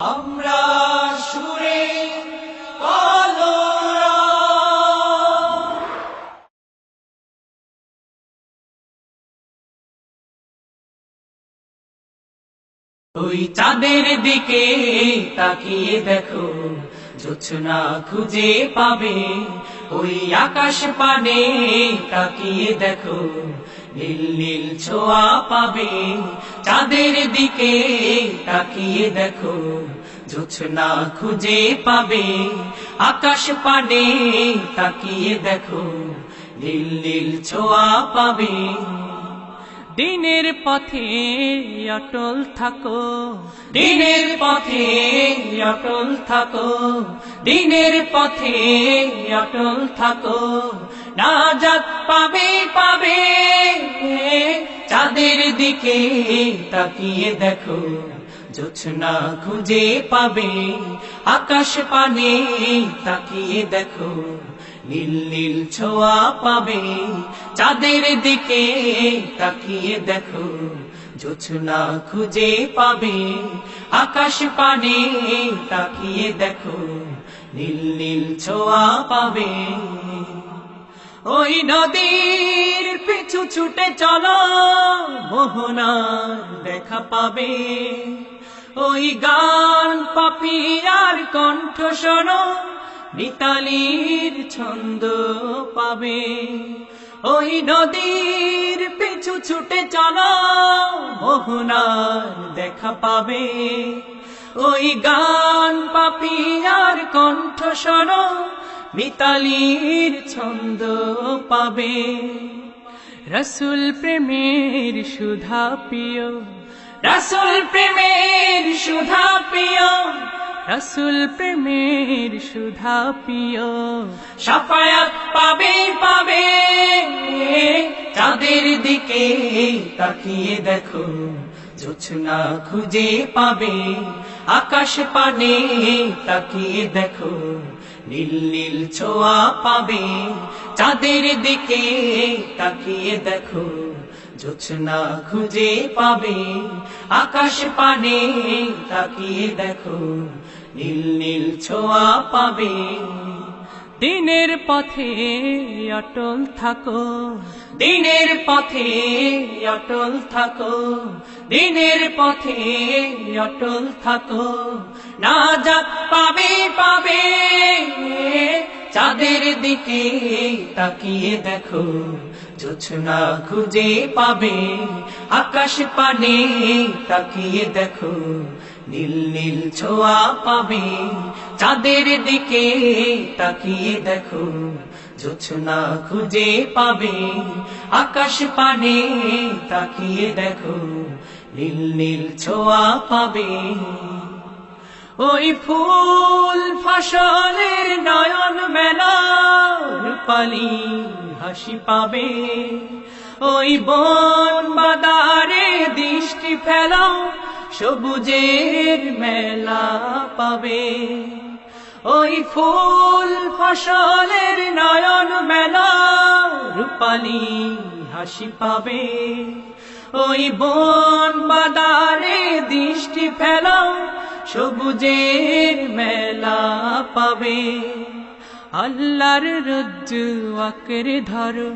আমরা সুরে কলরব। ওই চাঁদের দিকে তাকিয়ে দেখো, জোছনা খুঁজে পাবে। ওই আকাশ পানে তাকিয়ে দেখো, নীল নীল ছোঁয়া পাবে। চাঁদের দিকে তাকিয়ে দেখো, জোছনা খুঁজে পাবে। আকাশ পানে তাকিয়ে দেখো, নীল নীল ছোঁয়া পাবে। দিনের পথে অটল থাকো, দিনের পথে অটল থাকো, দিনের পথে অটল থাকো। নাজাত পাবে পাবে। চাঁদের দিকে তাকিয়ে দেখো, জোছনা খুঁজে পাবে। আকাশ পানে তাকিয়ে দেখো, নীল নীল ছোঁয়া পাবে। চাঁদের দিকে তাকিয়ে দেখো, জোছনা খুঁজে পাবে। আকাশ পানে তাকিয়ে দেখো, নীল নীল ছোঁয়া পাবে। ওই নদীর পিছু ছুটে চলো, মোহনার দেখা পাবে। ওই গান পাপিয়ার কণ্ঠ শোনো, মিতালির ছন্দ পাবে। ওই নদীর পিছু ছুটে চলো, মোহনার দেখা পাবে। ওই গান পাপিয়ার কণ্ঠ শোনো, মিতালির ছন্দ পাবে। রসুল প্রেমের সুধা পিয়, রসুল প্রেমের সুধা পিয়, রসুল প্রেমের সুধা পিয়। শাফায়াত পাবে পাবে। চাঁদের দিকে তাকিয়ে দেখো, জোছনা খুঁজে পাবে। আকাশ পানে তাকিয়ে দেখো, নীল নীল ছোঁয়া পাবে। চাঁদের দিকে তাকিয়ে দেখো, জোছনা খুঁজে পাবে। আকাশ পানে তাকিয়ে দেখো, নীল নীল ছোঁয়া পাবে। দিনের পথে অটল থাকো, দিনের পথে অটল থাকো, দিনের পথে অটল থাকো। নাজাত পাবে পাবে। চাঁদের দিকে তাকিয়ে দেখো, জোছনা খুঁজে পাবে। আকাশ পানে তাকিয়ে দেখো, নীল নীল ছোঁয়া পাবে। চাঁদের দিকে তাকিয়ে দেখো, জোছনা খুঁজে পাবে। আকাশ পানে তাকিয়ে দেখো, নীল নীল ছোঁয়া পাবে। ওই ফুল ফসলের নয়ন মেলা, রূপালী হাসি পাবে। ওই বন বাদারে দৃষ্টি ফেলাও, সবুজের মেলা পাবে। ওই ফুল ফসলের নয়ন মেলা, রূপালী হাসি পাবে। ওই বন বাদারে দৃষ্টি ফেলাও, সবুজের মেলা পাবে। আল্লাহর রজ্জু আঁকড়ে ধরো,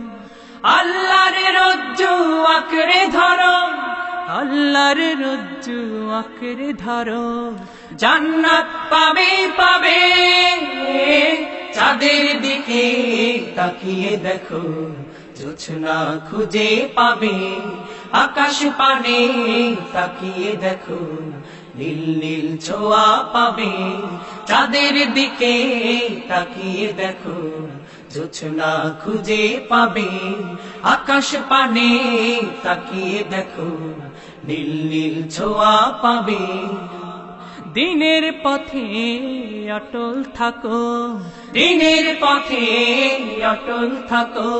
আল্লাহর রজ্জু আঁকড়ে ধরো, আল্লাহর রজ্জু আঁকড়ে ধরো। জান্নাত পাবে পাবে। চাঁদের দিকে তাকিয়ে দেখো, জোছনা খুঁজে পাবে। আকাশ পানে তাকিয়ে দেখো, নীল নীল ছোঁয়া পাবে। চাঁদের দিকে তাকিয়ে দেখো, জোছনা খুঁজে পাবে। আকাশ পানে তাকিয়ে দেখো, নীল নীল ছোঁয়া পাবে। দিনের পথে অটল থাকো, দিনের পথে অটল থাকো,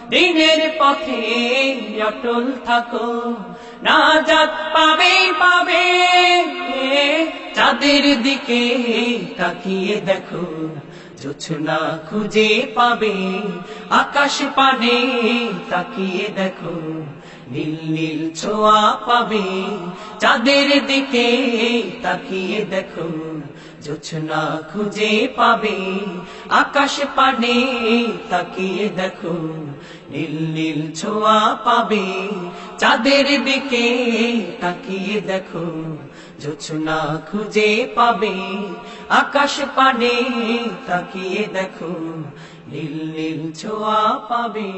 দিনের পথে অটল থাকো। নাজাত পাবে পাবে। চাঁদের দিকে তাকিয়ে দেখো, জোছনা খুঁজে পাবে। আকাশ পানে তাকিয়ে দেখো, নীল নীল ছোঁয়া পাবে। চাঁদের দিকে তাকিয়ে দেখো, জোছনা খুঁজে পাবে। আকাশ পানে তাকিয়ে দেখো, নীল নীল ছোঁয়া পাবে। চাঁদের দিকে তাকিয়ে দেখো, জোছনা খুঁজে পাবে। আকাশ পানে তাকিয়ে দেখো, নীল নীল ছোঁয়া পাবে।